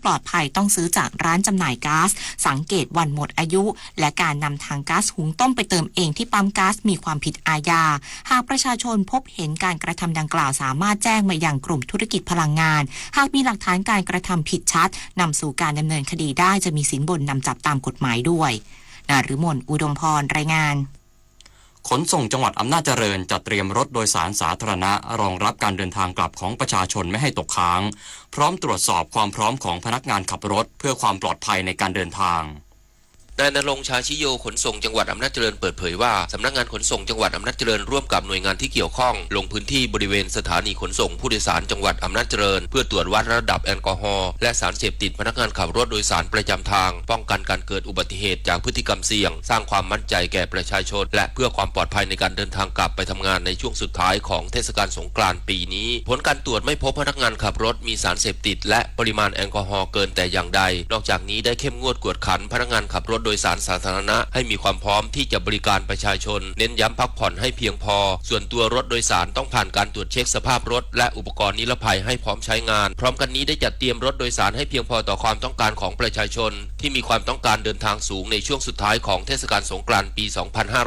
ปลอดภัยต้องซื้อจากร้านจำหน่ายก๊าซสังเกตวันหมดอายุและการนำถังก๊าซหุงต้มไปเติมเองที่ปั๊มก๊าซมีความผิดอาญาหากประชาชนพบเห็นการกระทำดังกล่าวสามารถแจ้งมายังกลุ่มธุรกิจพลังงานหากมีหลักฐานการกระทำผิดชัดนำสู่การดำเนินคดีได้จะมีสินบนนำจับตามกฎหมายด้วยนฤมล อุดมพรรายงานขนส่งจังหวัดอำนาจเจริญจัดเตรียมรถโดยสารสาธารณะรองรับการเดินทางกลับของประชาชนไม่ให้ตกค้างพร้อมตรวจสอบความพร้อมของพนักงานขับรถเพื่อความปลอดภัยในการเดินทางนายณรงค์ ชาชิโยขนส่งจังหวัดอำนาจเจริญเปิดเผยว่าสำนักงานขนส่งจังหวัดอำนาจเจริญร่วมกับหน่วยงานที่เกี่ยวข้องลงพื้นที่บริเวณสถานีขนส่งผู้โดยสารจังหวัดอำนาจเจริญเพื่อตรวจวัดระดับแอลกอฮอล์และสารเสพติดพนักงานขับรถโดยสารประจำทางป้องกันการเกิดอุบัติเหตุจากพฤติกรรมเสี่ยงสร้างความมั่นใจแก่ประชาชนและเพื่อความปลอดภัยในการเดินทางกลับไปทำงานในช่วงสุดท้ายของเทศกาลสงกรานต์ปีนี้ผลการตรวจไม่พบพนักงานขับรถมีสารเสพติดและปริมาณแอลกอฮอล์เกินแต่อย่างใดนอกจากนี้ได้เข้มงวดกวดขันพนักงานขับรถโดยสารสาธารณะให้มีความพร้อมที่จะบริการประชาชนเน้นย้ำพักผ่อนให้เพียงพอส่วนตัวรถโดยสารต้องผ่านการตรวจเช็คสภาพรถและอุปกรณ์นิรภัยให้พร้อมใช้งานพร้อมกันนี้ได้จัดเตรียมรถโดยสารให้เพียงพอต่อความต้องการของประชาชนที่มีความต้องการเดินทางสูงในช่วงสุดท้ายของเทศกาลสงกรานต์ปี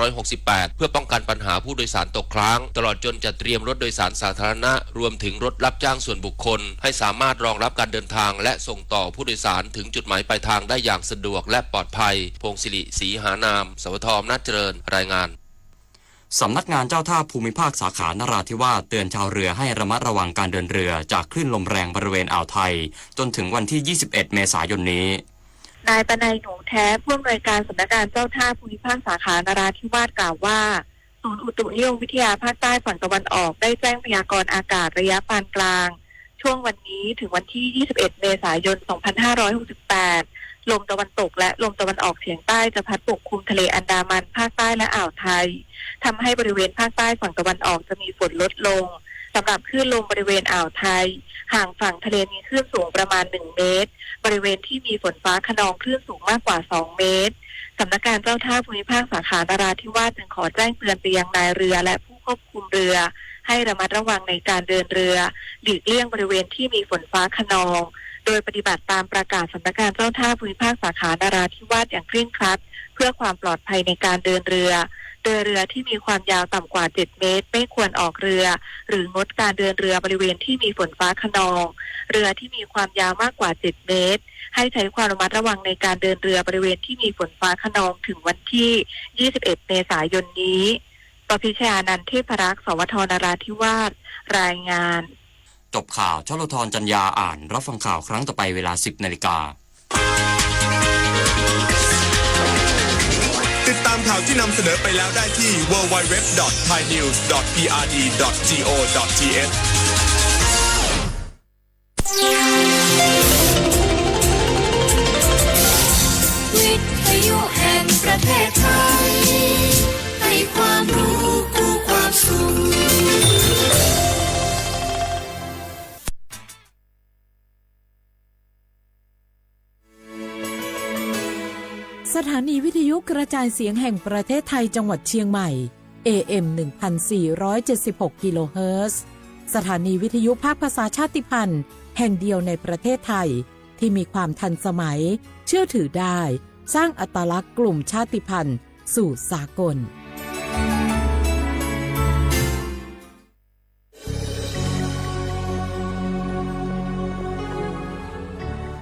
2568 เพื่อป้องกันปัญหาผู้โดยสารตกค้างตลอดจนจัดเตรียมรถโดยสารสาธารณะรวมถึงรถรับจ้างส่วนบุคคลให้สามารถรองรับการเดินทางและส่งต่อผู้โดยสารถึงจุดหมายปลายทางได้อย่างสะดวกและปลอดภัยพงศิริ ศรีหานามสวท อำนาจเจริญรายงานสำนักงานเจ้าท่าภูมิภาคสาขานราธิวาสเตือนชาวเรือให้ระมัดระวังการเดินเรือจากคลื่นลมแรงบริเวณอ่าวไทยจนถึงวันที่ 21 เมษายนนี้นายปนัย หนูแท้ผู้อำนวยการสำนักงานเจ้าท่าภูมิภาคสาขานราธิวาสกล่าวว่าศูนย์อุตุนิยมวิทยาภาคใต้ฝั่งตะวันออกได้แจ้งพยากรณ์อากาศระยะปานกลางช่วงวันนี้ถึงวันที่ 21 เมษายน 2568 ลมตะวันตกและลมตะวันออกเฉียงใต้จะพัดปกคลุมทะเลอันดามันภาคใต้และอ่าวไทยทำให้บริเวณภาคใต้ฝั่งตะวันออกจะมีฝนลดลงสำหรับคลื่นลมบริเวณอ่าวไทยห่างฝั่งทะเลมีคลื่นสูงประมาณ1เมตรบริเวณที่มีฝนฟ้าคะนองคลื่นสูงมากกว่า2เมตรสำนักงานเจ้าท่าภูมิภาคสาขานราธิวาสจึงขอแจ้งเตือนไปยังนายเรือและผู้ควบคุมเรือให้ระมัดระวังในการเดินเรือหลีกเลี่ยงบริเวณที่มีฝนฟ้าคะนองโดยปฏิบัติตามประกาศสำนักงานเจ้าท่าภูมิภาคสาขานราธิวาสอย่างเคร่งครัดเพื่อความปลอดภัยในการเดินเรือโดยเรือที่มีความยาวต่ำกว่า7เมตรไม่ควรออกเรือหรืองดการเดินเรือบริเวณที่มีฝนฟ้าคะนองเรือที่มีความยาวมากกว่า7เมตรให้ใช้ความระมัดระวังในการเดินเรือบริเวณที่มีฝนฟ้าคะนองถึงวันที่21เมษายนนี้ปพิชญานันท์ เทพรักษ์ สวท นราธิวาสรายงานจบข่าวชลธรจัญญาอ่านรับฟังข่าวครั้งต่อไปเวลา 10 นาฬิกาติดตามข่าวที่นำเสนอไปแล้วได้ที่ www.thainews.prd.go.th วิทยุแห่งประเทศไทยให้ความรู้คู่ความสุขสถานีวิทยุกระจายเสียงแห่งประเทศไทยจังหวัดเชียงใหม่ AM 1476 กิโลเฮิรตซ์สถานีวิทยุภาคภาษาชาติพันธุ์แห่งเดียวในประเทศไทยที่มีความทันสมัยเชื่อถือได้สร้างอัตลักษณ์กลุ่มชาติพันธุ์สู่สากล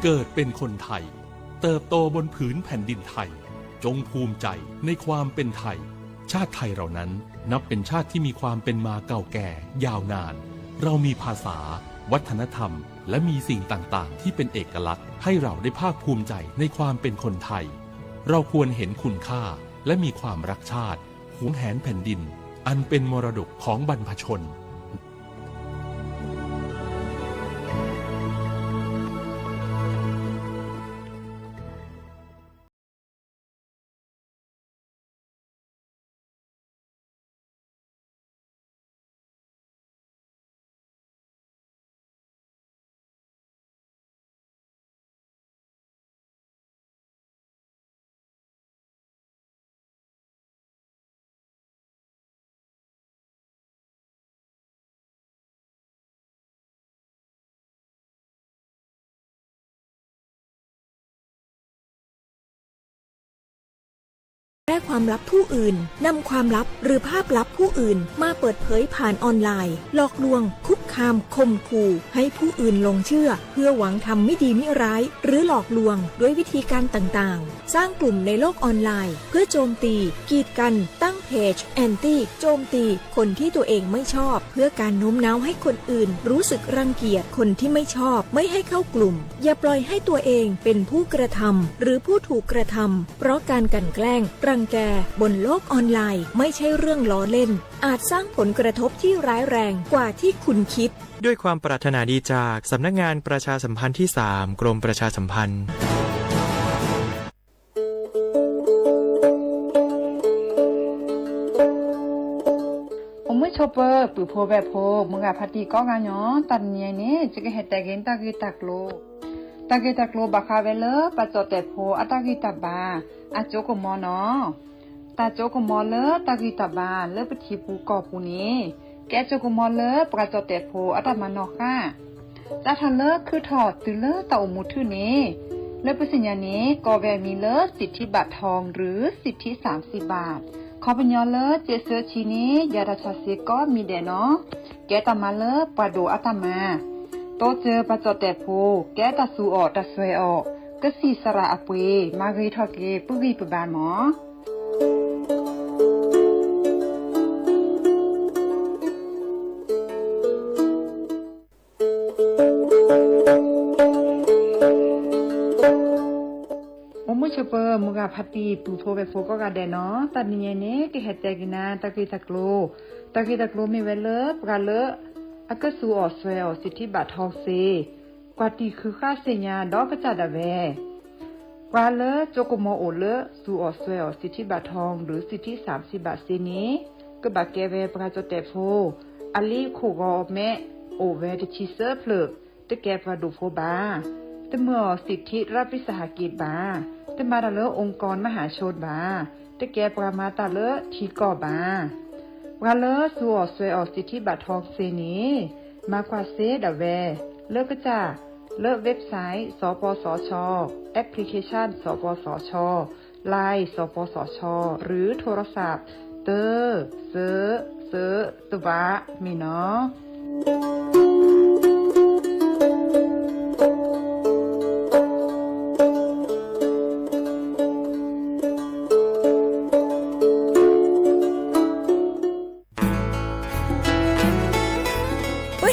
เกิดเป็นคนไทยเติบโตบนผืนแผ่นดินไทยจงภูมิใจในความเป็นไทยชาติไทยเรานั้นนับเป็นชาติที่มีความเป็นมาเก่าแก่ยาวนานเรามีภาษาวัฒนธรรมและมีสิ่งต่างๆที่เป็นเอกลักษณ์ให้เราได้ภาคภูมิใจในความเป็นคนไทยเราควรเห็นคุณค่าและมีความรักชาติหวงแหนแผ่นดินอันเป็นมรดกของบรรพชน แพร่ความลับผู้อื่นนำความลับหรือภาพลับผู้อื่นมาเปิดเผยผ่านออนไลน์หลอกลวงคุกคามข่มขู่ให้ผู้อื่นหลงเชื่อเพื่อหวังทำไม่ดีไม่ร้ายหรือหลอกลวงด้วยวิธีการต่างๆสร้างกลุ่มในโลกออนไลน์เพื่อโจมตีกีดกันตั้งเพจแอนตี้โจมตีคนที่ตัวเองไม่ชอบเพื่อการโน้มน้าวให้คนอื่นรู้สึกรังเกียจคนที่ไม่ชอบไม่ให้เข้ากลุ่มอย่าปล่อยให้ตัวเองเป็นผู้กระทำหรือผู้ถูกกระทำเพราะการกลั่นแกล้งรังแกบนโลกออนไลน์ไม่ใช่เรื่องล้อเล่นอาจสร้างผลกระทบที่ร้ายแรงกว่าที่คุณคิดด้วยความปรารถนาดีจากสำนักงานประชาสัมพันธ์ที่ 3 กรมประชาสัมพันธ์มื่อชอปเปอร์ปือโพแบบโพมึงกับพัตีก็งานย้อนตันเนี่ยนี่จะก็เห็ดแต่เกนตากีตักโลบักคาเวเลปะจอแต่โพอัตากีตับบาอาโจกมอเนาะตาโจกมอเลตากีตับบาเลปทีปูกอปูนี้แกโจกมอเลปะจอแต่โพอัตมานอค่ะจะทันเลคือถอดตือเลตาอมุทื่อนี้เลปสิญญานี้กอแวมีเลสิทธิบัตรทองหรือสิทธิ30 บาทขอเป็นยอเลเจเซอร์ชีนี้ยาดาชาเซก็มีเดเนาะแกตามาเลปะโดอัตมาโตเจอปะจอแต่โพแกตาสูออกตาสวยออกก็สีสระอเปมารีทอเกปุรีปบานหมอมุชเปอร์มุกาพัตีปูโพเบโฟก็กาเดเนาะตัดเนี่ยเนี่ยกิเฮตแต่กินาตะกีตะโกลมีเวลปกาเลอากสูออสเวลสิทธิบัตรทองเซกว่าตีคือค่าเสียญาดอกกระจัดเวกว่าเลโจกโมโอเลสูออสเวลสิทธิบัตรทองหรือสิทธิ30 บาทเซนี้ก็บาเกเวปกาจอแต่โฟอลีโคกอแม่โอเวตชิเซอร์เพลตะแกปาดูโฟบาแต่เมื่อสิทธิรัฐวิสาหกิจบาแต่มาตาเลองค์กรมหาชนบาแต่แกประมาตาเลทีก่อบาวาเลสัวสวยออกสิทธิบัตรทองเซนี้มากว่าเซดเวเลิกก็จะเลิกเว็บไซต์สปสชแอปพลิเคชันสปสชไลน์สปสชหรือโทรศัพท์เตอเซตวะมีเนาะ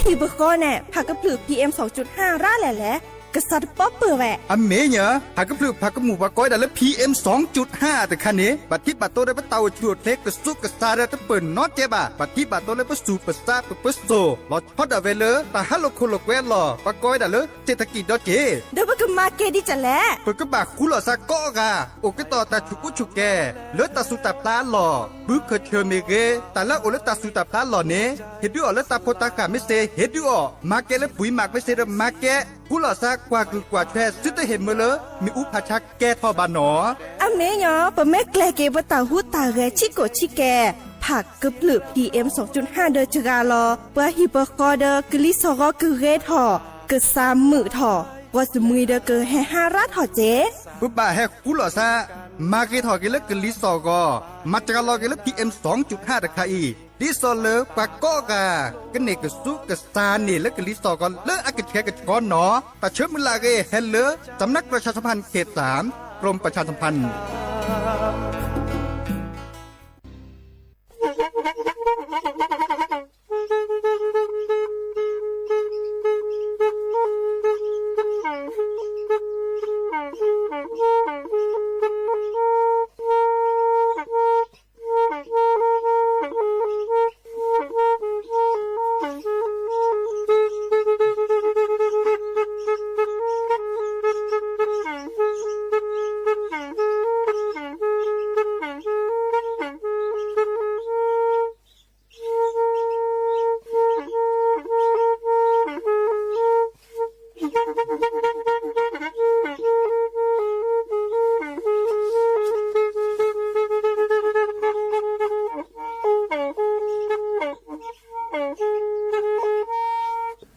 ฮิบก็แน่ผักกระปลือ PM 2.5 ร่าแหละกษัตริย์ป๊อปเปื่อแหวะอเมเนอะผักกระปลือผักกระหมูปะก้อยแต่ละ PM 2.5 แต่คันนี้บัดที่บัดโตได้ปะเตาชวดเล็กกระซุกกระซาได้ตะเปิ่นน็อตเจ็บะบัดที่บัดโตได้ปะสูปะซาปะปะโซลอฮอดอะเวเลตาฮัลโลโคโลแควลอปะก้อยแต่ละเศรษฐกิจดอเจเดี๋ยวก็มาเกดิจะแลเปิดกระบะคุลอซาก็กะโอเกตอตาชุกุชุแกเลตาสุตาปลาหลอบึกเคเชเมเกแต่ละโอเลตาสุตาปลาหลอเนเฮ็ดด้วยอเลตาโพตากะไม่เซเฮ็ดด้วยมาเกและปุ๋ยหมักไม่เซมาเกกุลอซากว่าคือกว่าแท้ซึตเห็นมื้อเลมีอุปชักแก้ทอบานหนออเมยอปะแม่แกลเกบตาหูตาเรชิโกชิแกผักกระปลือ PM 2.5 เดจกาลอปะฮิบกอเดกลิซอก็คือเรทอกึ3มื้อทอว่าสมุยเดกแห่5รัฐทอเจปุ๊บะแฮกุลอซามาเกทอเกเลกลิซอก็มาจากลอเกเล PM 2.5 ตะคาอีดิซอเลปะก็กะกะเนกสุกะซานี่และกลิซอก็เลอะกะแคกะกอนหนอตะเชิมลาเกเฮเลสำนักประชาสัมพันธ์เขต3กรมประชาสัมพันธ์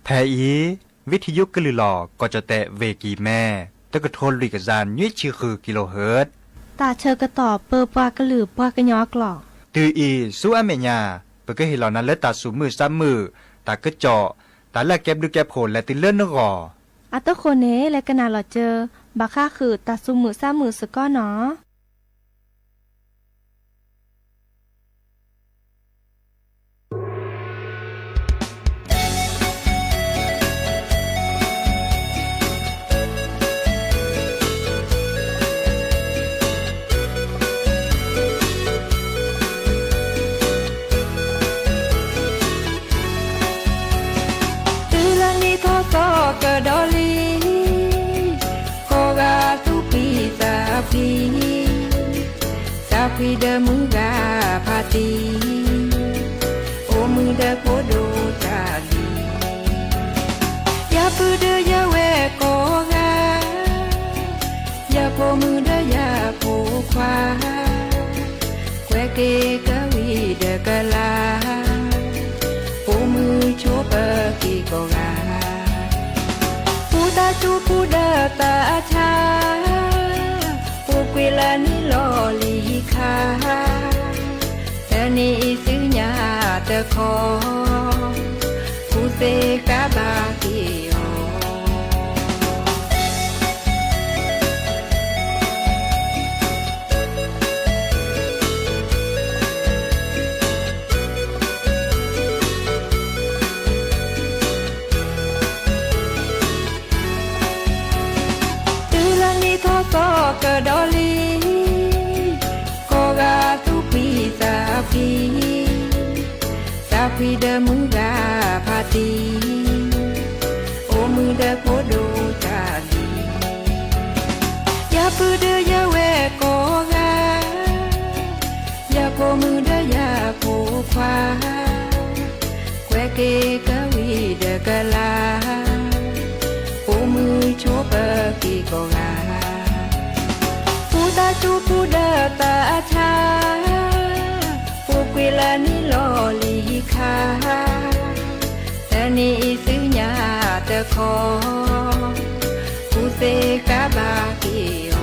แทอีวิทยุกลือหลอกก็จะแตะเวกีแม่ตะกะโทนลิกจานยุ้ยชื่อคือกิโลเฮิรตซ์ ตาเชอกระตอบเปอปากระหลือปากระยอกหลอก ตืออีสู้อเมญาเปก็เห็นเหล่านั้นและตาสูมือซ้ำมือตากระเจาะตาแลกแก็บดูแก็บโผล่และติเลื่อนนกอ อัตโตโคเนและกนาหลอเจอบาค่าคือตาซุมือซ้ามือสก้อเนาะกะดอลีโคกาตุปีซาฟีเดมือกาพาตีโอมือเดโคโดตาลียาปืเดยาเวโกกายาโพมือเดยาโพควาแควเกกะวีเดกะลาโอมือโชเปกีโกกาตาจูปูดาตาชาปูกุลานิโลลีคาแต่นี่สิญาตะคอกูเซกาบากิโอกะดอลีโคกาตุปีซาฟีเดมือกาพาตีโอมือเดโคโดตาลียาปืเดยาเวโกกายาโพมือเดยาโพควาแควเกกะวีเดกะลาโอมือโชเปกีโกกาตาจูปูดาตาชาปูกุลานิโลลีคาแต่นี่สิญาตะคอกูเซกาบากิโอ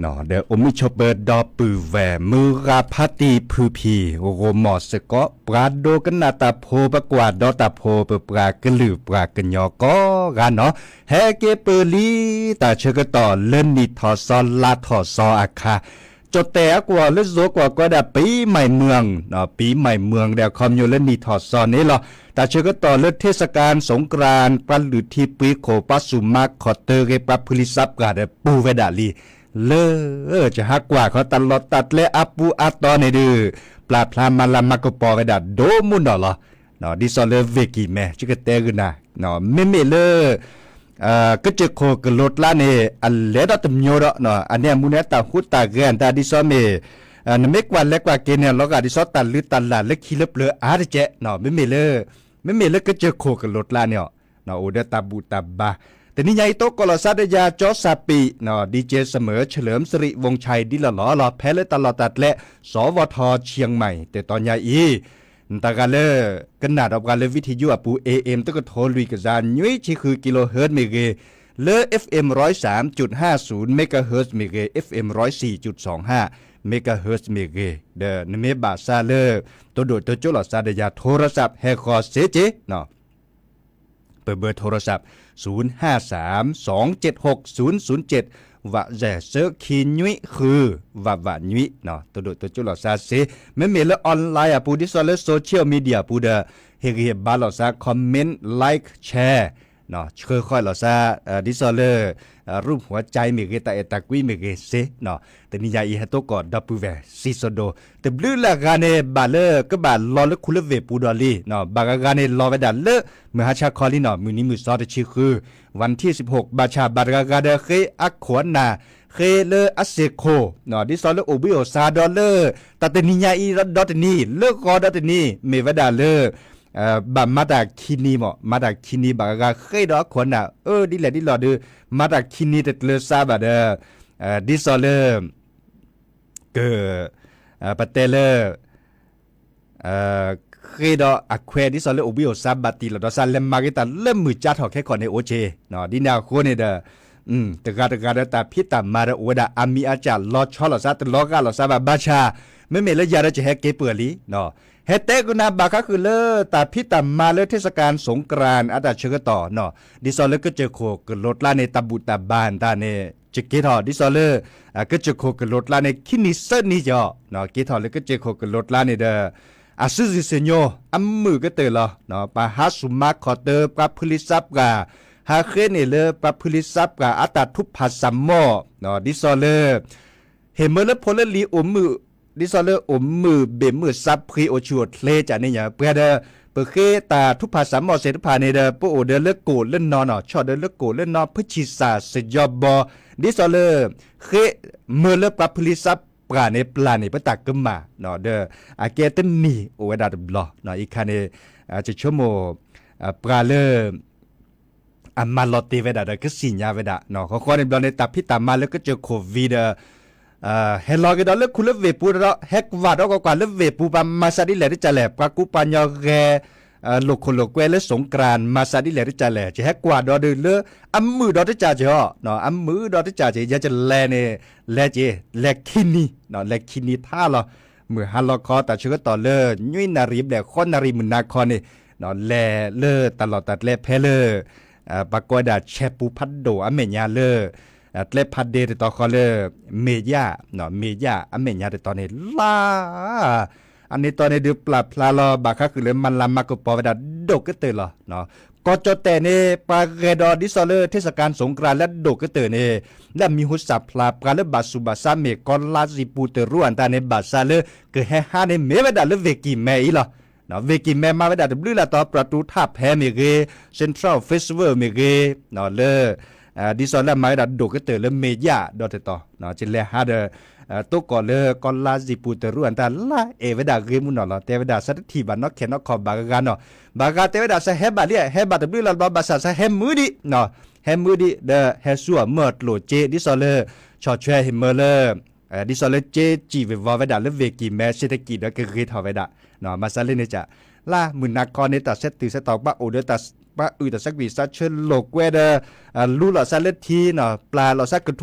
เนาะเดอมิชเบิดดอปือแวมือราพัติพือพีโรมอสกอปราโดกันนาตาโพปกว่าดอตาโพเปปรากลือปรากันยอก็กันเนาะแฮเกเปลีตาเชกต่อเล่นนิทอซอลาทอซออาคาจดแต่กว่าเลโซกว่าก็ได้ปีใหม่เมืองเนาะปีใหม่เมืองเดคอมอยู่เล่นนิทอซอนี่หรอตาเชกต่อเลือดเทศกาลสงกรานต์ปรันหรือที่ปีโคปัสสุมาคอเตอร์เกปพลิซับกาเดปูเวดาลีเลอจะฮักกว่าเขาตลอดตัดและอัปูอัตตอในดื้อปลาพลามาลามากปอเวดาโดมุนดอลเนาะดิซอเลเวกิแม่จิกเตกุนะเนาะเมเลก็จะโคกลดละเนี่ยอันเลดตมโยดเนาะอันเนี้ยมุนเนตาหุตตาเกนตาดิซอเมนเมกวันเล็กกว่าเกเนี่ยลอกาดิซอตันลือตันลาเล็กคิลเปลออาร์เจเนาะเมเลก็จะโคกลดละเนี่ยเนาะโอเดตาบูตาบาแต่นี่ใหญ่โตกลสัตยาจอซาปีเนาะดีเจเสมอเฉลิมสิริวงชัยดิละหลอแพ้เลยตลอดตัดและสวทเชียงใหม่แต่ตอนใหญ่อีตากันเลยกันนาดอกการเลยวิทยุปู AM ตะก็โทรลุยกระจานยุ้ยที่คือกิโลเฮิรตซ์เมเกเลอ FM 103.50 เมกะเฮิรตซ์เมเก FM 104.25 เมกะเฮิรตซ์เมเกเดนเมบาซาเลตัวโดดตัวจุลสัตยาโทรศัพท์แฮคอเซเจเนาะเปิดเบอร์โทรศัพท์053-276-007ว่าแจเซอร์คีนุยคือว่านุยเนาะตัวโดตัวจุลซาเซไม่มีแล้วออนไลน์ปูดิโซเลโซเชียลมีเดียปูเดเฮเกบาลอซาคอมเมนต์ไลค์แชร์เนาะค่อยๆลอซาดิโซเลรูปหัวใจมีเกตาเอตากุยมีเกเซเนาะแต่นิยายฮะโตกอดับเวซิโซโดแต่บลูละกาเนบาเลก็บาลอลคุลเวปูดอลีเนาะบากากาเนลอเวดาเลมหาชาคอลีเนาะมือนี้มือซอดชื่อคือวันที่16บาชาบากากาเดเคอักขวนนาเคเลอเซโคเนาะดิซอเลโอบิโอซาดอเลตาเตนิยาอีดอตนีเลกอดอตนีเมวดาเล บามาดาคินีหมอมาดาคินีบากาเคยดอกคนน่ะดิแหละดิหลอดูมาดาคินีเตเลซาบาเดดิซอเลเกปะเตเลเคยดออะแควดิซอเลโอบิโอซาบาติลอดซาเลมมากิตาเล่มมือจัดหอกแค่คนในโอเชเนาะดินาโคเนเดตะกาตาพิตามาระโอดาอามีอาจารย์ลอชอลอซาตลอกาลอซาบาบาชาไม่เมลยาระจะแฮกเกเปอลีเนาะเฮเตกุนาบาก็คือเลตาพิตามาเลเทศกาลสงกรานต์อาตาเชกต่อเนาะดิซอเลก็เจอโคกรถลาในตาบุตาบานตาเนจะเกทอดิซอเลก็เจอโคกรถลาในคินิเซนี่จ่อเนาะเกทอเลก็เจอโคกรถลาในเดอาซิซิเซโยอัมมือก็เตอละเนาะปาฮัสุมาคอเตอร์ปาพุลิซับกาฮาเคเนเลปาพุลิซับกาอัตาทุพาซัมโมเนาะดิซอเลเฮเมเลโพเลลีอมมือดิซอเลอมมือเบมือซับพรีโอชัวเลจานี่ยเปเดเปเคตาทุพาซัมโมเซตุพาเนเดปโอเดเลโกเล่นนอนชอเดเลโกเล่นนอพชิสาสยอบอดิซอเลเคเมเลปาพุลิซับปราเนปลาเนปตักกมาเนาะเดอาเกตันนีโอเวดาดบลอเนาะอีคาเนจะชั่วโมปราเลอามาลอติเวดาเดก็สิญญาเวดาเนาะเขาขอในบลอเนตับพิตามาแล้วก็เจอโควิดเฮลอกดอลเลคุลเวปูดอเฮกวาดอกกว่าเลเวปูปามาซาดิเลริจาเลปรากุปัญญาเกโลโคโลเกเลสงกรานมาซาดิเลริจาเลจะเฮกวาดอเดเลอัมมือดอติจาเจาเนาะอัมมือดอติจาเจยาจะแลเนแลเจแลคินีเนาะแลคินีท่าลอมือฮัลลอคอตาชื่อต่อเลยุยนารีบแลคอนนารีมุนาคอนี่เนาะแลเลตลอดตัดแลเพเลปากวดาเชปูพัดโดอเมญญาเลเล็บพัดเดตต่อคอเลเมียเนาะเมียอเมญญาตอนนี้ลาอันนี้ตอนนี้ดูปลาพลาลอบาคาคือเลยมันลามากปอเวดาโดกก็เตอเนาะก็จแต่เนปาเกดอดิซอเลเทศกาลสงกรานต์และโดกก็เตอเนและมีหุสับพลาปลาเลบาสุบาซาเมกอนลาซิปูเตรุอันตาเนบาซาเลคือแฮฮาเนเมเวดาเลเวกิเมอีลอเนาะเวกิเมมาเวดาบลือละต่อประตูท่าแพเมเกเซ็นทรัลเฟสติวัลเมเกเนาะเลดิซอลมาดัดโดกเตอร์เลเมียดอตต่อเนาะจิเลฮาเดตุกอเลกอลาซิปูเตรุอันตาลาเอเวดาเกมุนอลเตเวดาสัตทีบานอเคนอคอบากานอบากาเตเวดาซะเฮบาเลียเฮบาตบลิลบาบาซาซะเฮมือดิเนาะเฮมือดิเดเฮซัวเมดโลเจดิซอลชอแชเฮเมเลดิซอลเจจีเววาเวดาเลเวกิแมเศรษฐกิจก็คือทอเวดาเนาะมาซาเลเนจะลามุนักคอเนตาเซติเซตอกบาโอเดตาปะแต่สักวิสักเชิญโลกเวดลูหล่อซาเลทีเนาะปลาหล่อซักกระ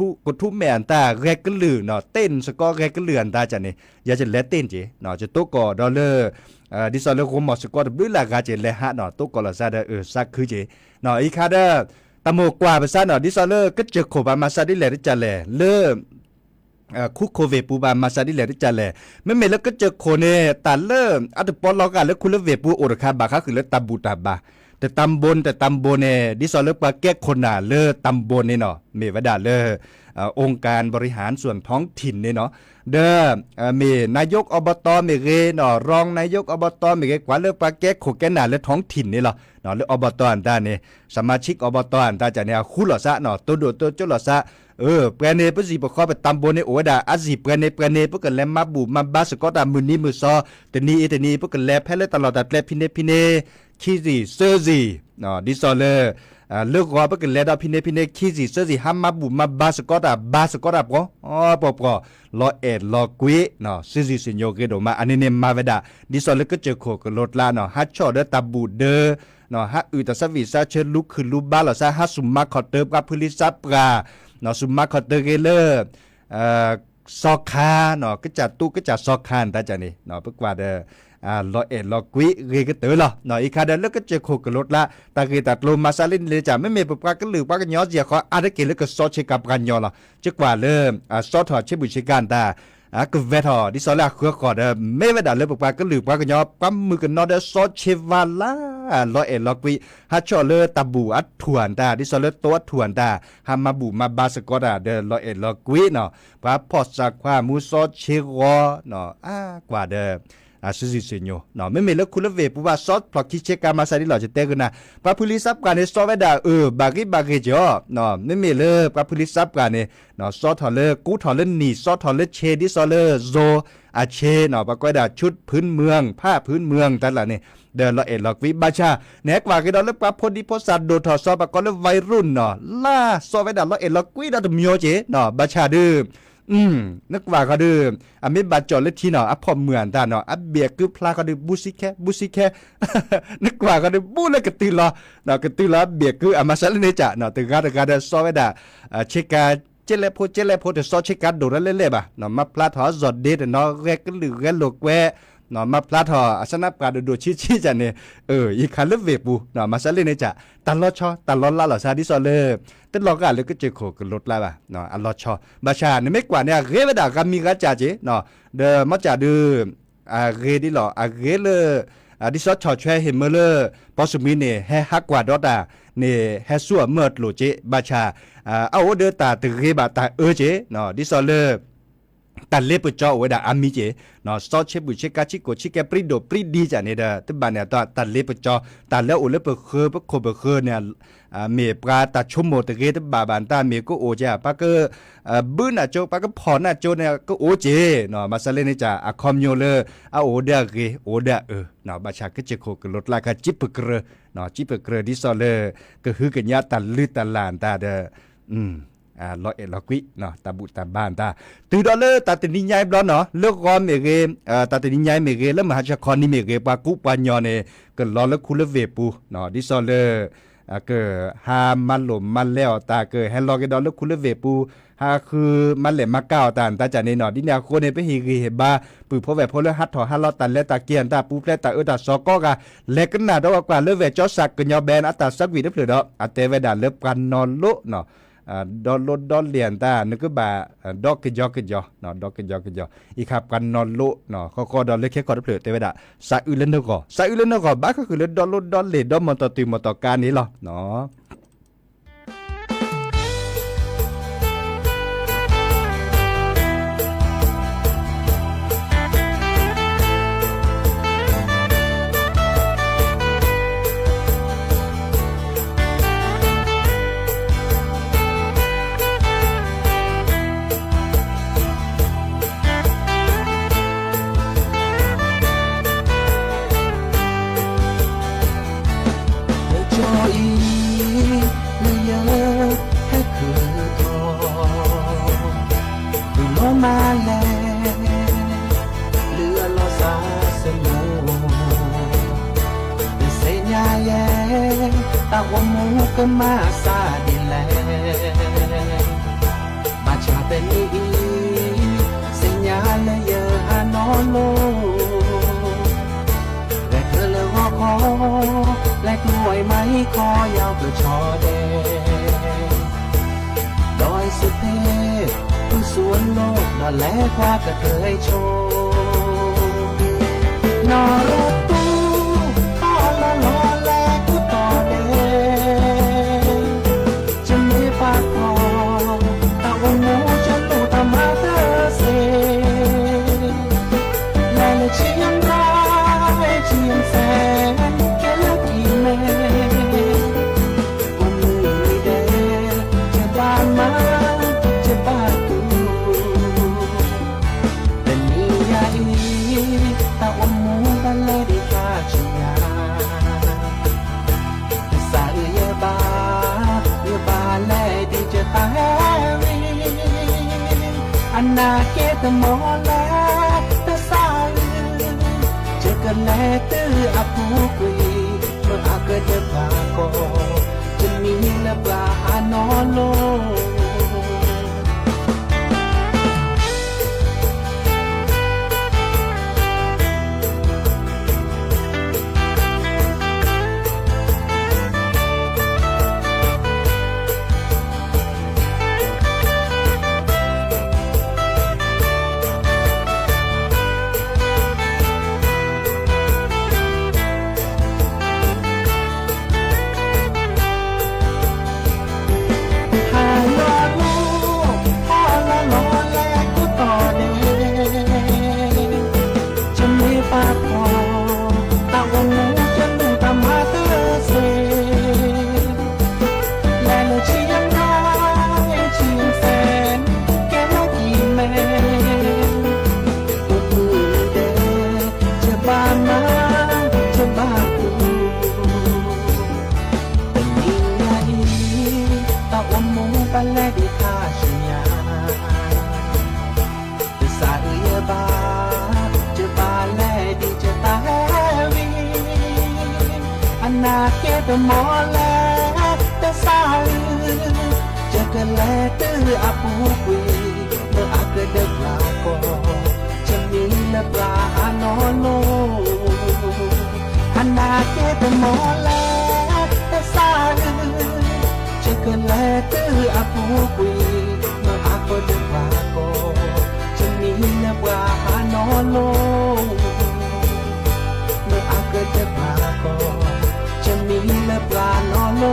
ทุแม่นตาแรกกระลือเนาะเต้นสกอแรกกระเลือนตาจันนี่อย่าจะเลเต้นจีเนาะจะโตก่อดอลเลอร์ดิซอลเลอร์คมหมอสกอดบื้อลากาเจเลฮะเนาะโตก่อหล่อซาเดซักคือจีเนาะอีคาเดตะโมกว่าภาษาเนาะดิซอลเลอร์ก็เจอโคบามาซาดิเลริจาเลเลคุโคเวปูบามาซาดิเลริจาเลไม่เมแล้วก็เจอโคเนตาเลอัตปอลอกาแล้วคุลเวปูโอรคาบาคาคือเลตาบูตาบาแต่ตำบลเนี่ยดิซอลเลปาแก้คนน่ะเลอตำบลเนี่ยเนาะเมวดาเลอองค์การบริหารส่วนท้องถิ่นเนี่ยเนาะเด้อมีนายกอบตเมเกเนาะรองนายกอบตเมเกกว่าเลปาแก้โคแกน่ะเลท้องถิ่นนี่เนาะเลอบตอันตาเนี่ยสมาชิกอบตอันตาจะเนี่ยคุลอซะเนาะตัวโดตัวจุลอซะเปรเนปสิปขอไปตำบลในโอดาอาสิเปรเนปกแลมาบูมาบาสกอตามือนี้มือซอแต่นี้ปกแลแพเลตลอดตัดแลพิเนคีซีเซอร์ซีเนาะดิซอลเลเลิกว่าปกแลดาพิเนคีซีเซอร์ซีฮัมมาบูมาบาสกอตาปอปอลอลอกุยเนาะซิซิซิโยเกโดมาอันนี้มาเวดาดิซอลเลก็เจอโคกรถลาเนาะฮัชชอเดตาบูเดเนาะฮัตสวิซาเชลุกคือลูบาลอซาฮัสุมาคอเตอร์กับพุลิซับกาเนาะสุมาคอเตอร์เกเลซอคาเนาะก็จัดตู้ก็จัดซอคานตาจานี่เนาะปกว่าเดลอกุยเรก็เตอละเนาะอีคาเดแล้วก็เจอโคกรถละตาเกตัดลมมาซาลินเลยจ้ะไม่เมปปาก็หรือปากยอเสียขออาดเกแล้วก็ซอเชกับกันยอละจักว่าเริ่มซอถอดเชบุชิกันตาก็เวทอดิซอลาคือก่อนไม่เวดาเลยปปาก็หรือปากยอปั๊มมือกันนอเดซอเชวาลาลอกุยฮัชอเลตาบูอัดถ่วนตาดิซอลตัวถ่วนตาฮามาบูมาบาสกอดาเดลอกุยเนาะปาพอสักว่ามูซอเชวอเนาะกว่าเด ซิซิซิโยเนาะไม่มีแล้วคุณละเวปูว่าซอสพลอกคิเชกามาซาดิหล่อจะเตกันนะปะพุลิซับกันในซอเวดาบากิจ่อเนาะไม่มีเลยปะพุลิซับกันเนี่ยเนาะซอถอเลกูถอเลหนีซอถอเลเชดิซอเลโซอาเชเนาะปะก้อยดาชุดพื้นเมืองผ้าพื้นเมืองแต่ละเนี่ยเดินละเอ็ดหลอกวิบาชาแนกว่ากันดอลปะพอดีพอสัตว์โดทอซอปะก้อยวัยรุ่นเนาะล่าซอเวดาละเอ็ดหลอกวิดาตมิโอเจเนาะบาชาดื้อนึกว่าเขาดื้อไม่บาดจอดเลยทีเนาะพอเหมือนตาเนาะเบียคือพลาเขาดื้อบุซิแค่ นึกว่าเขาดื้อบูเลยกระตือล้อเนาะกระตือล้อเบียคือมาซาเลเนจ่าเนาะตึงการซอเวดาเชกาเจเลโพแต่ซอเชกาโดดเล่ๆป่ะเนาะมาพลาดหอจอดเด็ดเนาะแรกหรือแรกหลกแวเนาะมาพลาดหออาสนะปาดูชี้จันเนี่ยอีคันเลเวปูเนาะมาซาเลเนจ่าตลอดชอตลอดละหล่อซาดิซอเลแต่ลอกอ่ะเลยก็เจอโคกันรถละป่ะเนาะอัลลอชอบาชาเนี่ยไม่กว่าเนี่ยเรเวดากามีกาจ่าเจเนาะเดอมาจ่าดื้อเรดิหล่อเรเลดิซอชอแชเฮมเลปอสมีเนี่ยแฮฮักกว่าดอตาเนี่ยแฮซัวเมิดโลเจบาชาเอาเดอตาตึกเรบาตาเจเนาะดิซอเลตันเล็บจ่อไว้ดาอามิเจเนาะซอเชบุเชกาชิโกชิแกปริโดปริดีจ่าเนี่ยเด้อตึบานเนี่ยตันเล็บจ่อตันแล้วโอเล็บเคอปโคเบเคอเนี่ยเมปราตาชุมโมตะเกตบาบานตาเมก็โอจ่าปะก็บื้นอ่ะโจปะก็พอน่ะโจเนี่ยก็โอเจเนาะมาซาเลนี่จ่าอะคอมโยเลอะโอเดเกโอเดเนาะบาชาก็จะโคกลดราคาจิบเกรเนาะจิบเกรดิซอเลก็คือกันยาตันลือตันลานตาเด้อลอยลอกวิเนาะตาบุตาบ้านตาตือดอลเลอร์ตาตินิยายบลอนเนาะเลิกกอมเมเกตาตินิยายเมเกแล้วมหาชคอนนี่เมเกปากุปัญญาเนี่ยก็ลอแล้วคุเลเวปูเนาะดิซอเลอร์ก็หามันหลมมันแล้วตาก็ให้ลอกดอลแล้วคุเลเวปูหาคือมันแหลมมาก้าวตาจาเนี่ยเนาะดิเนี่ยคนเนี่ยไปฮีเฮบาปือพอแบบพอเลฮัดถอฮัดลอตันและตาเกียนตาปูและตาตาซอก็กะเล็กนาดอกกว่าเลเวจอสักกันยอแบนอัตาสักวีเดเปลือดอเตเวดาเล็บกันนอนลุเนาะดอลลดอลเหรียญตานึกก็บ่าดอกกจอกเนาะดอกกจอกอีขับกันนอนโลเนาะก็ดอลเล็กแค่ก็เปลือกแต่ว่าดาซาอุเลนก็บ้าก็คือดอลลดอลเหรียญดอมมอตติมอตการนี้หรอเนาะก็มาซาดิแลมาชาเป็นอีสัญญาเลยเยอะฮานอโลแต่เธอเลยว่าขอแลกหน่วยไม้คอยาวเพื่อชอแดงดอยสุเทพผู้สวนโลกนอนแลกว่ากระเทยโชว์นอรถตู้ข้อละล้อแลกกูต่อแดงจะไม่ปากพอตาวันโง่จะตู่ตามาเธอเสแลเลยเชียงรายเชียงแสนแค่ละกี่เมตรกูมือไม่แดงจะบ้านมาจะบ้านกูแต่นี่ยาอีตาวันโง่บ้านเลยดีกาชิยาสายเยบาแลดีจะตายรีอันนาเกตมอแลตะสายเจอกันแลตื้ออับหูกุยเมื่ออาเกิดจะพาโกจะมีและปลาหานอนโลหาย แต่หมอแลแต่สายเจอกันแลตื้ออาปูปีเมื่ออาเกิดเดิมลาก็จะมีและปลานอนโลหันหน้าเจอแต่หมอแลแต่สายเจอกันแลตื้ออาปูปีเมื่ออาเกิดเดิมลาก็จะมีและปลานอนโลเมื่ออาเกิดเดิมลาก็จะมีและปลานอนโล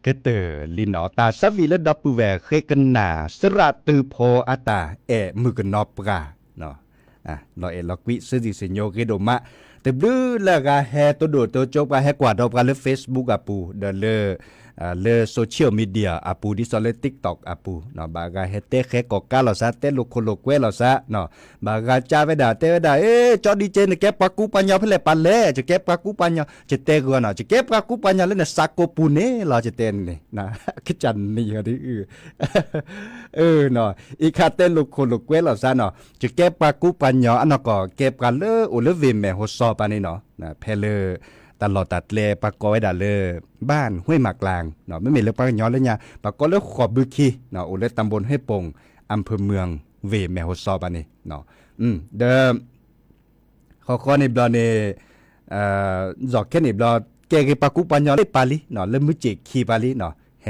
ก็เตอลินอตาสวีและดับปูแวเคกันนาสระตือโพอาตามือกันนอปกาเนาะเราล็อกวิซดิเซโยเกโดมะแต่บลูละกาแฮตัวโดตัวจบกาแฮกว่าดอกกาเลเฟซบุ๊กอาปูเดเลโซเชียลมีเดียอาปูดิซอลเลติ๊กต็อกอาปูเนาะบากาเฮเตแคกอกาลอซาเตโลโคโลเกวลอซาเนาะบากาจาเวดาเตเวดาจอดีเจนแกปากูปัญญาเพลปันเลจะแกปากูปัญญาจะเตกวนเนาะจะแกปากูปัญญาเลนะซาโกปูเนลอจะเตนนี่นะคิจันนี่ก็ดิเนาะอีคาเตโลโคโลเกวลอซาเนาะจะแกปากูปัญญาอันเนาะก็แกปกันเลโอเลเวเมโฮซอปานี่เนาะนะเพลตลอดตัดเลปากอยดาเลบ้านห้วยหมากลางเนาะไม่มีเลือกปากย้อนเลยเนี่ยปากอยเลือกขอบบึคีเนาะอุเลตำบลห้วยปงอำเภอเมืองเวแมโฮซอปานี่เนาะเดิมข้อในบลอเนี่ยจอกแค่ในบลอแกกิปากุปัญญาได้ปาลีเนาะเริ่มมือจิกขีปาลีเนาะแฮ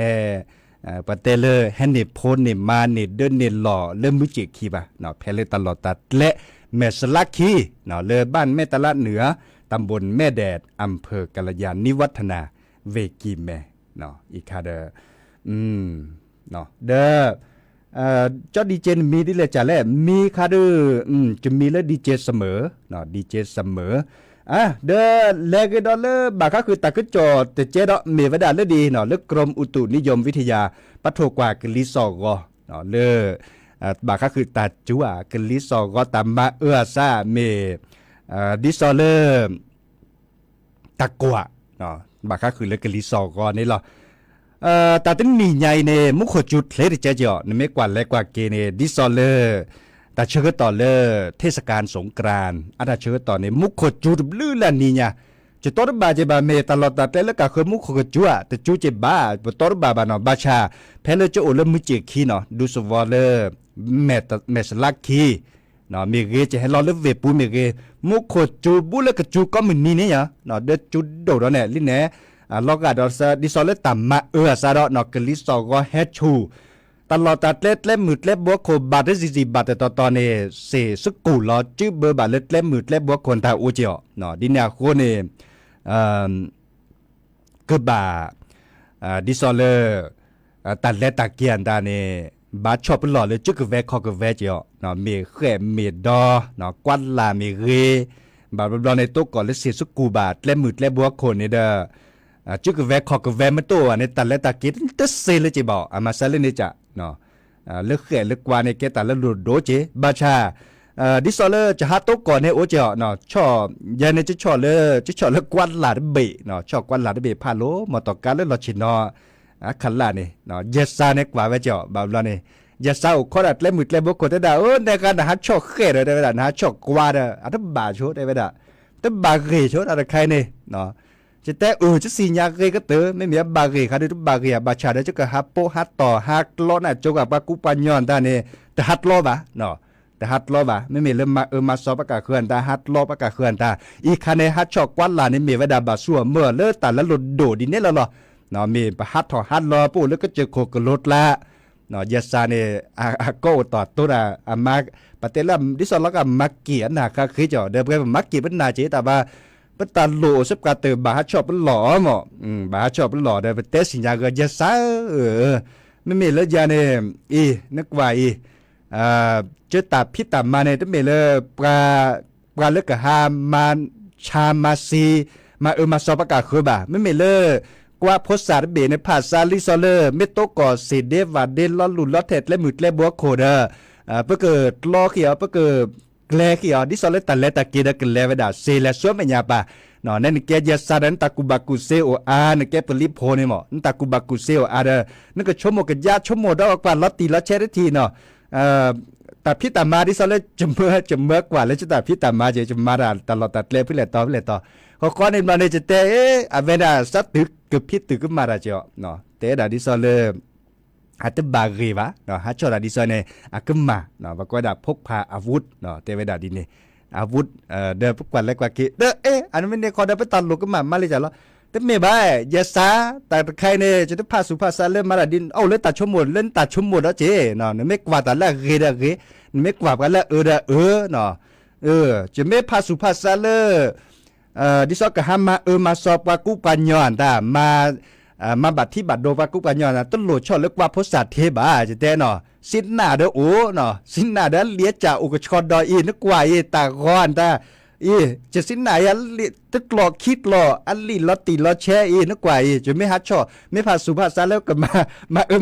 ปะเตเลแฮนนี่โพนนี่มานี่เดินนี่หล่อเริ่มมือจิกขีปะเนาะเพลตลอดตัดและแม่สลักขีเนาะเลยบ้านแม่ตลาดเหนือตำบลแม่แดดอำเภอกัลยาณิวัฒนาเวกีแม่เนาะอีกค่ะเนาะเด้อ เจ้าดีเจมีดิเลยจ้ะแลมีค่ะดื้อจะมีแล้วดีเจเสมอเนาะดีเจเสมอเดอแลกดอลเลอร์บาก็คือตะกึจอแต่เจดอเมวดาเลดีเนาะเลกรมอุตุนิยมวิทยาปะโทกว่ากลิซอกอเนาะเลบาก็คือตาจัวกลิซอกอตามมาซาเมดิซอเลอร์ตะกวะเนาะบาก็คือเลกลิซอกอนี่หรอตาตึงมีใหญ่เนมุขจุดเลดเจจอนี่ไม่กว่าแลกว่าเกเนดิซอเลอร์แต่เชื่อต่อเลยเทศกาลสงกรานต์อาจจะเชื่อต่อในมุขจุดลื้อละนี่เนี่ยจะต้นบาจะบาเมตลอดแต่แล้วก็คือมุขจุดแต่จูจะบาต้นบาเนาะบาชาเพลจะโอเลมุจิคีเนาะดูสวอเลเมสลักคีเนาะมีเกจะให้เราเลือกเวปูมีเกมุขจุดบุเลกจุก็มันนี่เนี่ยเนาะเดจุดโดดเนี่ยลิ้นเนี่ยลอกาดอสดิซอเลต่ำมาซาดเนาะกลิสอก็เฮชูตลอดตัดเล็ดเล็บมืดเล็บบัวโคบาดได้40 บาทแต่ตอนนี้เสสกูลอจื้อเบอร์บาดเล็ดเล็บมืดเล็บบัวคนทาอูเจียวเนาะดินยาโคเนี่ยก็บาดิซอเลตัดเล็ดตะเกียนตาเนี่ยบาชอบหล่อเลยจื้อกับแวคอกับแวเจียวเนาะมีแค่มีดอเนาะกวนลามีเรบาดในโต๊ะก่อนเลยเสสกูบาดเล็บมืดเล็บบัวคนเนี่ยเด้อจุกแวคอกแวมันตัวในตัดและตะกิดตะเซเลยจิบอกมาซะเลยนี่จ้ะเนาะเลือกแค่เลือกกว่าในแกตัดแล้วโดเจบาชาดิซอเลอร์จะหาโต๊ะก่อนในโอเจาะเนาะชอบยันในจะชอบเลยกวนหลาดเบะเนาะชอบกวนหลาดเบะพาโลมาต่อการเล่นลอชินอขันลานี่เนาะเยสาในกว่าไว้เจาะบาลานี่เยสาขอดัดเล่มมืดเล่มบุกคนได้ในการหาชอบแค่เลยได้เวลาหาชอบกว่าเด้ออันนั้นบาชดได้เวลาแต่บาเกชดอะไรใครเนี่ยเนาะจะแต่จะสิญญาเกก็เตอไม่มีบาเกค่ะดูบาเกบาชาได้จะก็ฮับโปฮัตต่อฮักล้อน่ะจกับบากุปัญญอนตาเนี่ยแต่ฮัตล้อบะเนาะแต่ฮัตล้อบะไม่มีเริ่มมาสอบประกาศเคลื่อนตาฮัตล้อประกาศเคลื่อนตาอีคันในฮัตชอกกวนลานี่มีเวดาบาสัวเมื่อเลิกตัดแล้วหลุดโดดินเนี่ยแล้วเนาะมีปะฮัตถอฮัตล้อปูแล้วก็เจอโคกรถละเนาะยาซาเนี่ยโก้ต่อตัวมาปฏิลัมดิสอแล้วก็มักเกียน่ะก็คือจ่อเดิมก็มักเกียเป็นนาเจแต่ว่าปตาโลสับกาเตบาชอบเป็นหล่อหมอบาชอบเป็นหล่อเดิมเตสิญญาก็ยาซาไม่มีแล้วยาเนี่ยนึกว่าเจตาพิตามาเนี่ยต้องมีเลยปลาเลือกหามาชามาซีมามาสอบประกาศคือบ่าไม่มีเลยกว่าภาษาเบในภาษาลิซอเลอร์เมโตก่อเสเดวาเดนล้อลุนล้อเท็ดและมืดและบัวโคเดอร์เพื่อเกิดล้อเขียวเพื่อเกิดแกลเขียวดิซอเลตันเลตะกีดกันเลวดาเซเลสวมญาปะเนาะนั่นแกจะสาดันตะกุบักุเซโออานั่นแกปลิโพนี่หมอนั่นตะกุบักุเซโออาเดนั่นก็ชั่วโมงกันยาชั่วโมงดอกกว่าล้อตีล้อเชดทีเนาะแต่พี่ตามาดิซอเลจะเมื่อกว่าแล้วจะแต่พี่ตามาจะมาตลอดตัดเล็บพี่เลต่อเขาข้อในมาในจะเตะอเวดาสัตตึกกับพี่ตึกก็มาได้เจ้าเนาะเตะดาดิซอเลอาจจะบากีวะเนาะฮัจจอดาดิซอเนี่ยอาก็มาเนาะบางคนดาพกพาอาวุธเนาะเตะเวดาดิเนี่ยอาวุธเดินพวกกว่าเล็กกว่ากี้อันนั้นไม่ได้คอเดินไปตัดลูกก็มาเลยจ้ะแล้วแต่ไม่บ้ายาซาแต่ใครเนี่ยจะต้องพาสุภาษาเล่นมาละดินเอาเล่นตัดชั่วโมงเล่นตัดชั่วโมงแล้วเจ้เนาะไม่กว่าแต่ละเกไม่กว่ากันละเนาะจะไม่พาสุภาษาเล่ดิซอกก็หามามาสอบว่ากูปัญญาตามาบัดที่บัดโดว่ากูปัญญาต้นโหลดชอเลิกว่าภาษาเทบาจะแต่เนาะสินหน้าเด้อเนาะสินหน้าเด้อเลียจ่าอุกชอดอยนึกว่าตาก้อนตาจะสินหน้าอันตึกหลอกคิดหลออันลีลอตีลอแช่นึกว่าจะไม่ฮัดชอไม่ผ่านสุภาษาแล้วก็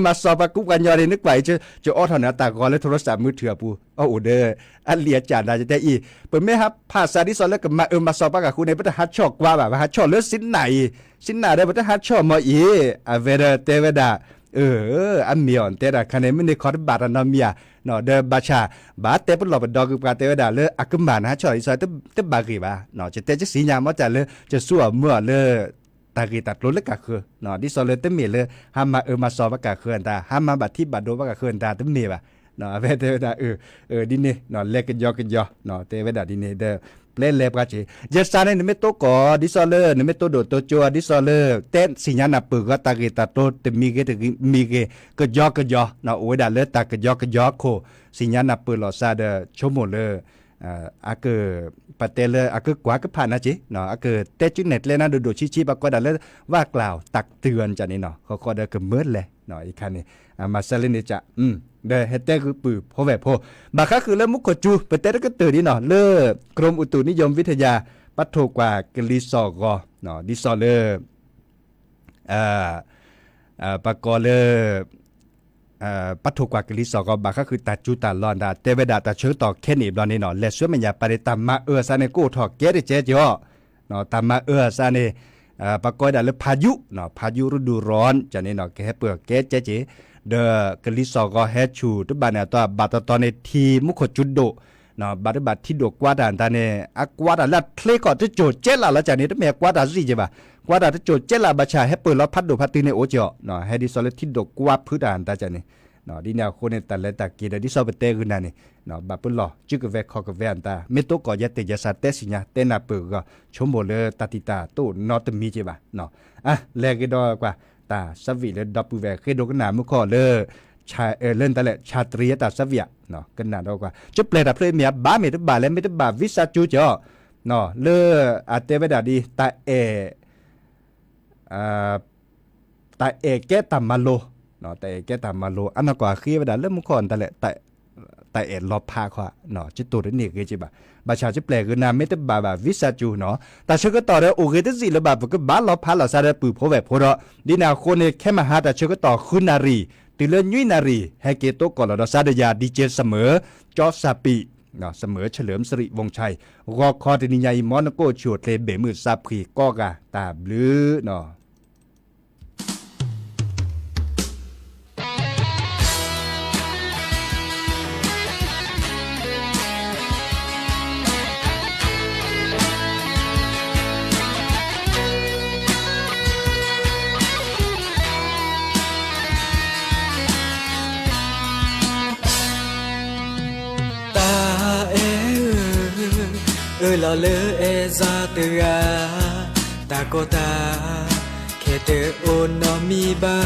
มาสอบว่ากูปัญญานึกว่าจะอ้อถอนตาก้อนแล้วโทรศัพท์มือถือปูเด้ออันเลียจ่าได้จะได้เปิดไม่ครับภาษาที่สอนแล้วก็มาสอบกับคุณในพระฮัดชอกว่าแบบฮัดชอเลือสินหน้าได้พระฮัดชอมาเวเดเตเวดาอันเมียนเตระคะแนนไม่ได้คอร์บาร์นอมียเนาะเดบาชาบาเตปหลบดอกกับเตเวดาเลยอักมานะชออิสอยเตบากีบาเนาะจะเตจะสีญามาจะเลยจะสู้เมื่อเลยตากีตัดรถเล็กกะคือเนาะดิซอเลยเตมีเลยห้ามมามาสอบกะคือตาห้ามมาบัดที่บัดโดบกะคือตาเตมีบาเนาะเวเตเวดาดินนี่เนาะเล็กกันยอเนาะเตเวดาดินนี่เดเล่นเล็บกันจีเจสานในเมโตก่อดิซอเลอร์ในเมโตโดโตจัวดิซอเลอร์เต้นสิญญาณปืก็ตากีตาโตเตมีเกก็ยอเนาะโอ้ยดาเลตากยอโคสิญญาณปืหลอซาเดชโมเล อาเกอปะเตเลอาเกอกว่าก็ผ่านนะจิเนาะอาเกอเตจุเน็ตเลยนะดูชี้ๆปะก็ได้เลยว่ากล่าวตักเตือนจ้ะนี่เนาะเขาก็ได้ก็เมิดเลยเนาะอีกคันนี่มาซะเลยนี่จ้ะเด้เฮ็ดแต่คือปือพอแบบพอบาคาคือแล้วมุกกจูปะเตก็ตื่นนี่เนาะเลอกรมอุตุนิยมวิทยาปัดโทกว่ากลิซอกอเนาะดิซอเลปะกอเลปัทุกว่ากลิสอกบาก็คือตาจูตาลอนดาเตเวดาตาเชื้อต่อแค่นี้บลอนนี่เนาะและช่วยมันอย่าไปตามมาซาเนกูถอกเกดเจจ่อเนาะตามมาซาเนปะกอยดาเลพายุเนาะพายุฤดูร้อนจะนี่เนาะแค่เปลือกเกดเจเดอกลิสอกเฮชูตุบาเนี่ยตัวบาตตอนในทีมุขจุดโดเนาะบัดที่ดกกว่าดานตาเนี่ยกว่าดาละเพลก็จะโจเจล่ะแล้วจากนี้ต้องมีกว่าดาสิจิบ่ากว่าดาจะโจเจล่ะบาชาให้เปิดแล้วพัดโดพัดตีในโอจ่อเนาะให้ดิซอลที่ดกกว่าพื้นดานตาจากนี้เนาะดิแนวคนในแต่ละตะกี้ดิซอเปเตคือนั่นนี่เนาะบาปุ่นหล่อจึกเวคอกับเวอันตาไม่ตก็ยัดเตยาสาเตสิญาเตนาเปิก็ชมโบเลตาติตาตู้นอตมีจิบ่าเนาะแลกดอกว่าตาสวิเลดับเวเคดกนามุขอเลชาเล่นแต่ละชาตรีตาสวิะเนาะกันนาดอกว่าจะเปลดเพลเมียบ้าเมตบาและเมตบาวิสาจูจ่อเนาะเลอาเตเวดาดีตาตาแกตามาโลเนาะแต่แกตามาโลอันนั้นก็คือเวลาเริ่มมุขอนแต่ละแต่ลอบพาขวาเนาะจิตตัวนี่คือจิบ่าบาชาจะแปลคือนาเมตบาวิสาจูเนาะแต่เชื่อก็ต่อได้โอเคที่สิละบาก็บ้านลอบพาเราซาได้ปือพอแบบพอเราดีนาคนเนี่ยแค่มาหาแต่เชื่อก็ต่อคุณนารีติเลยุยนารีให้เกโตก่อนเราซาดยาดีเจเสมอจอซาปีเนาะเสมอเฉลิมสิริวงชัยรอคอตินิยายมอนโกชวดเลเบมือซาพีก็กะตาบลือเนาะลอเลเอซาเตอาตาโกตาเคเตโอนอมีบา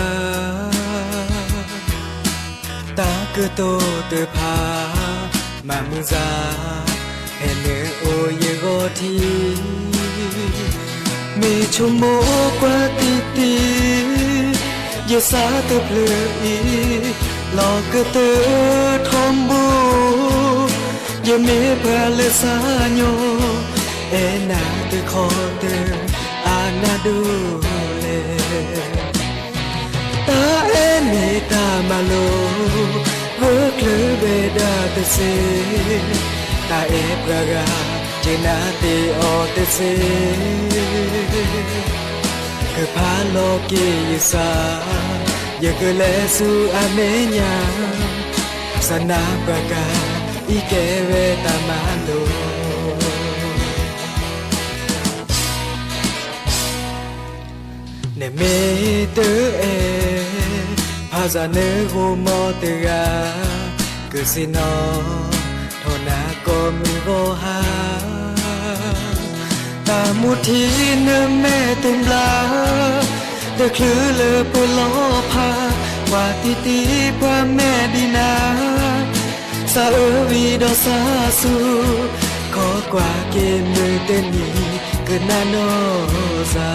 ตาเกโตเตพามามุซาเอเนโอเยโกทีเมชุโมกว่าติติเยซาเตเพลอีลอเกเตทอมบูยเมพาเลสาโยเอนาเตคอเตอานาดูเลตาเอเมตามาโลเวคลเบดาเตเซตาเอปรากาเจนาเตออเตเซกพาโลกิยสายกเลสุอาเมญาสนาปรากาอีเกเวตามาโลเนเมเตเอพาซาเนโกโมเตกากุสิโนโทนาโกมิโกฮาตามุทีเนเมเต็มลาเดคลือเลปโลพาวาติติพระแม่ดีนาซาวีดอซาสูขอกว่าเกมือเต้นนี้เกิดนาโนซา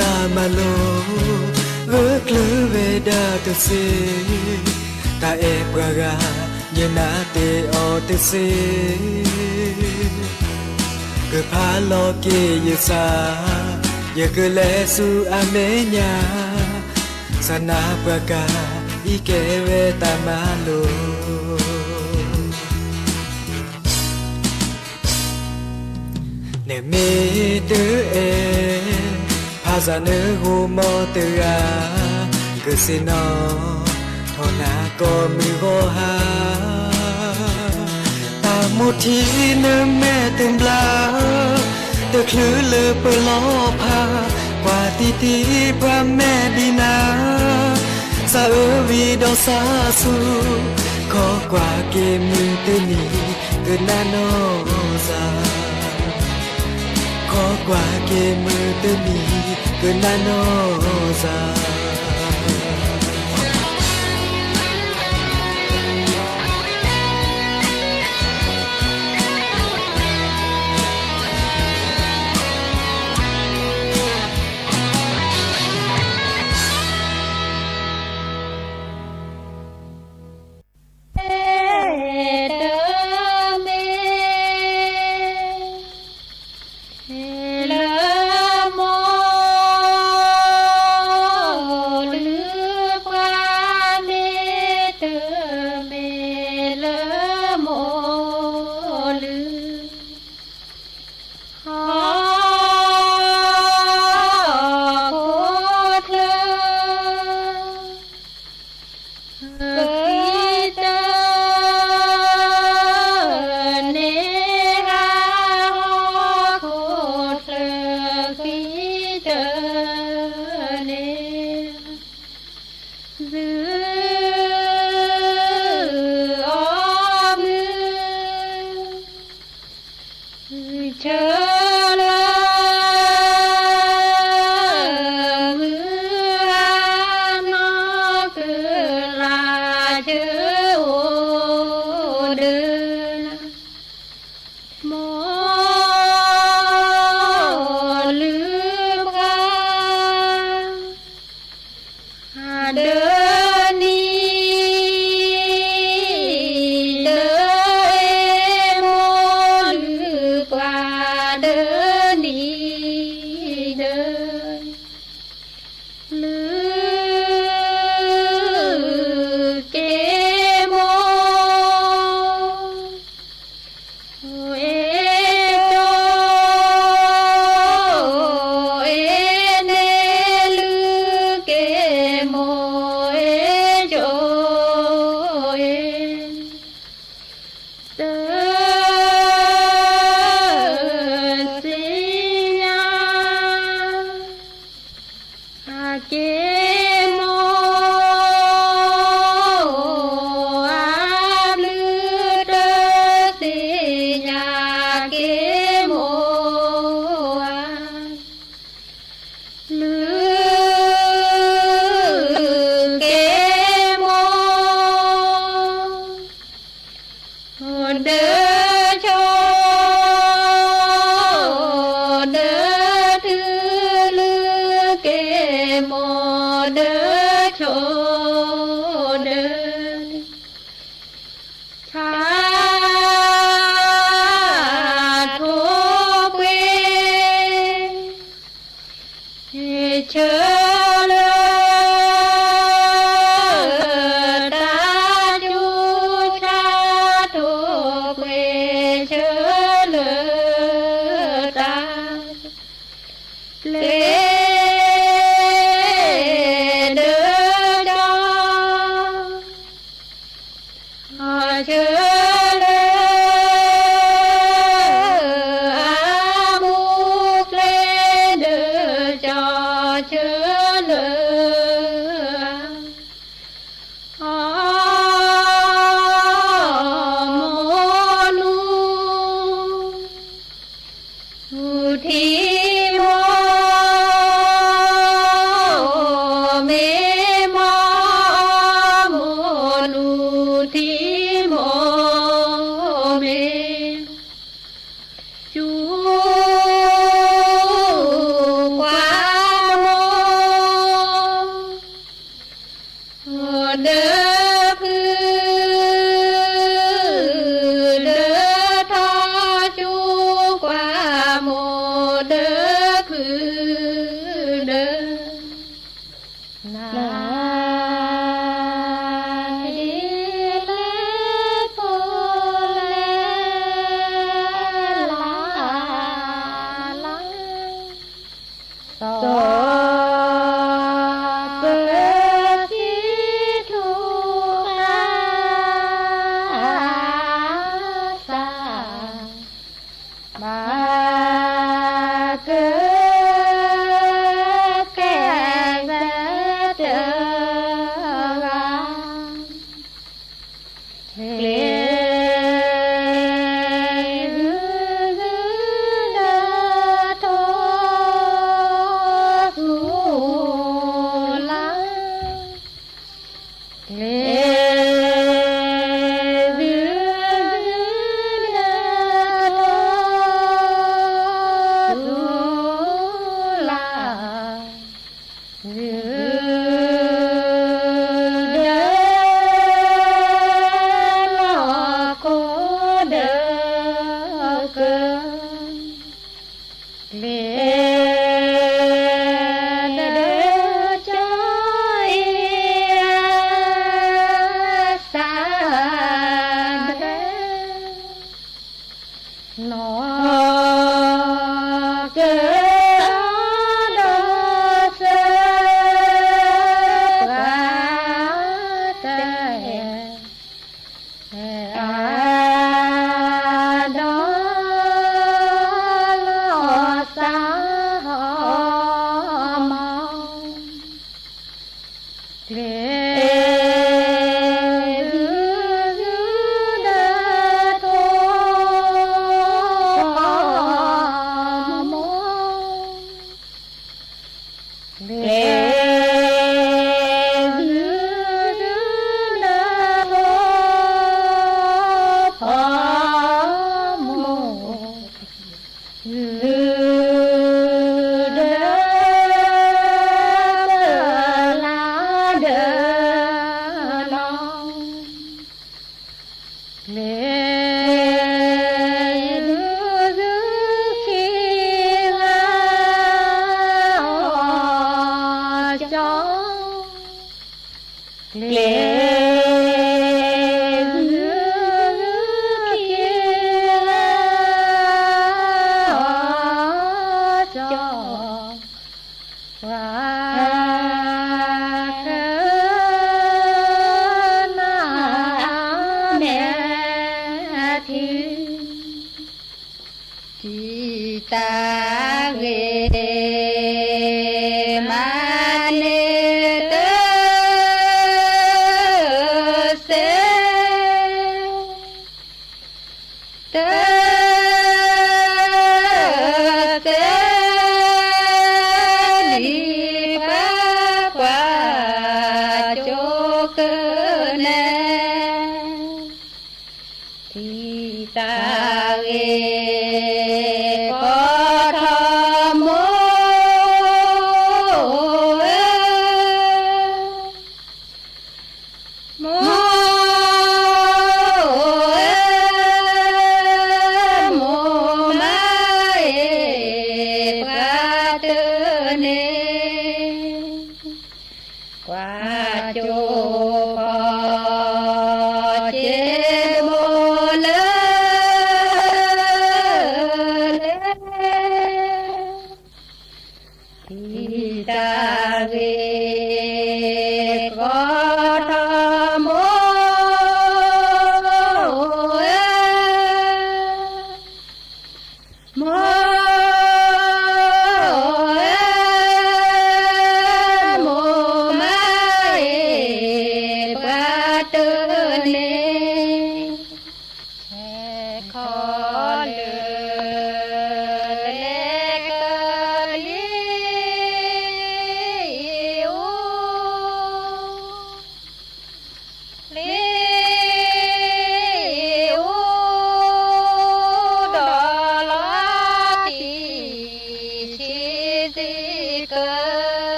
ตามาโลเวคลเวดาเตเซตาเอปรากาเยนาเตออเตเซกพาโลเกยสายกเลสุอาเมญาสนาปรากาอีเกเวตามาโลเนเมเตเอพาซาเนโกโมเตอากุสิโนโท นาก็มือบ่หาตาหมดทีเนื้อแม่เต็มบลาเดือคลือเลือเปิดล้อพากว่าตีพระแม่ดีนาสะวีดอกสาสูขอกว่าเกมมือเตนีเกินหน้าโนซาขอกว่าเกมมือเตนีเกินหน้าโนซา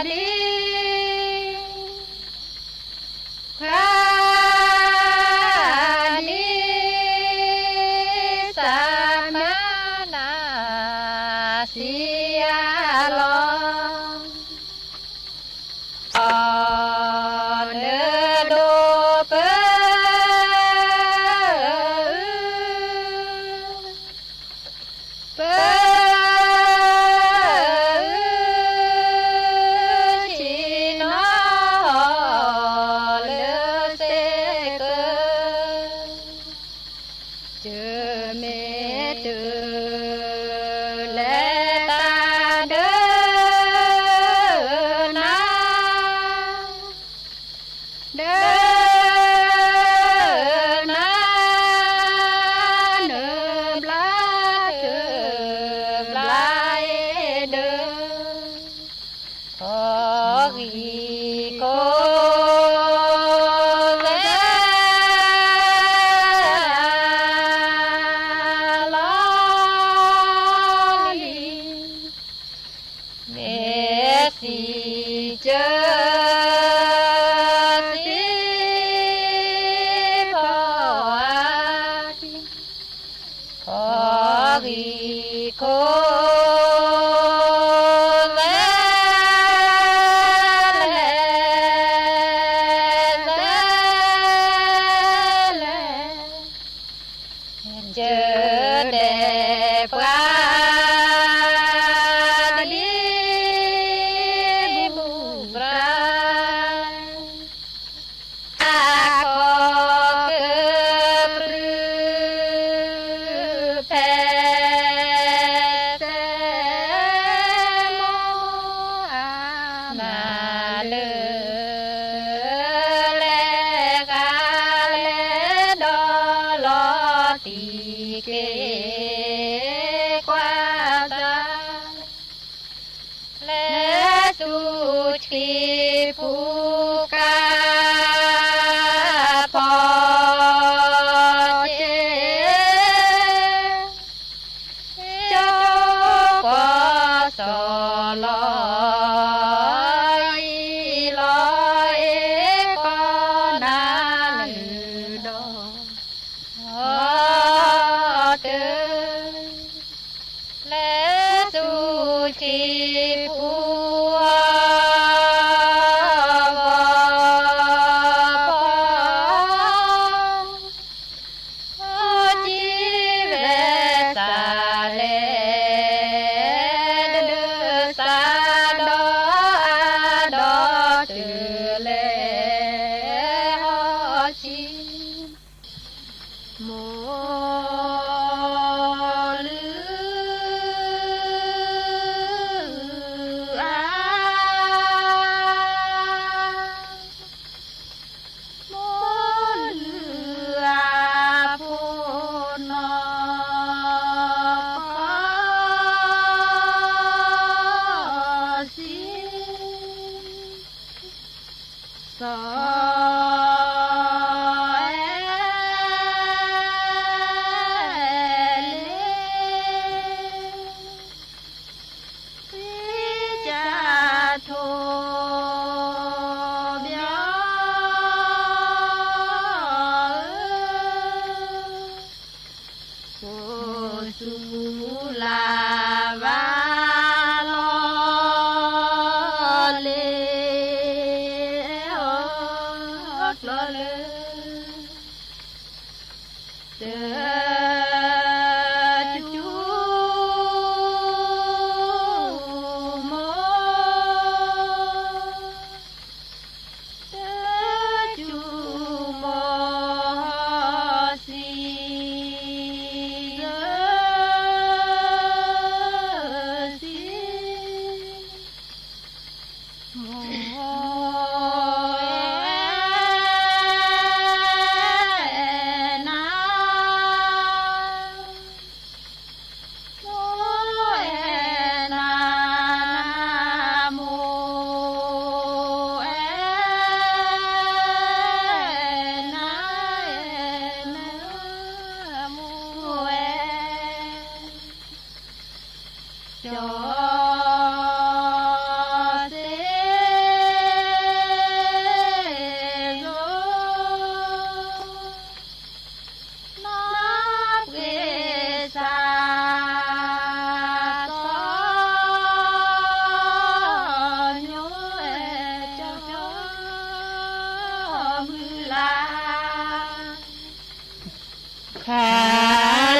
ดี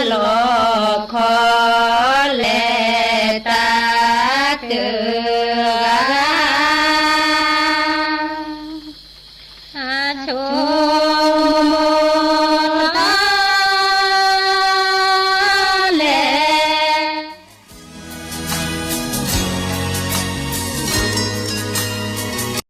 Hello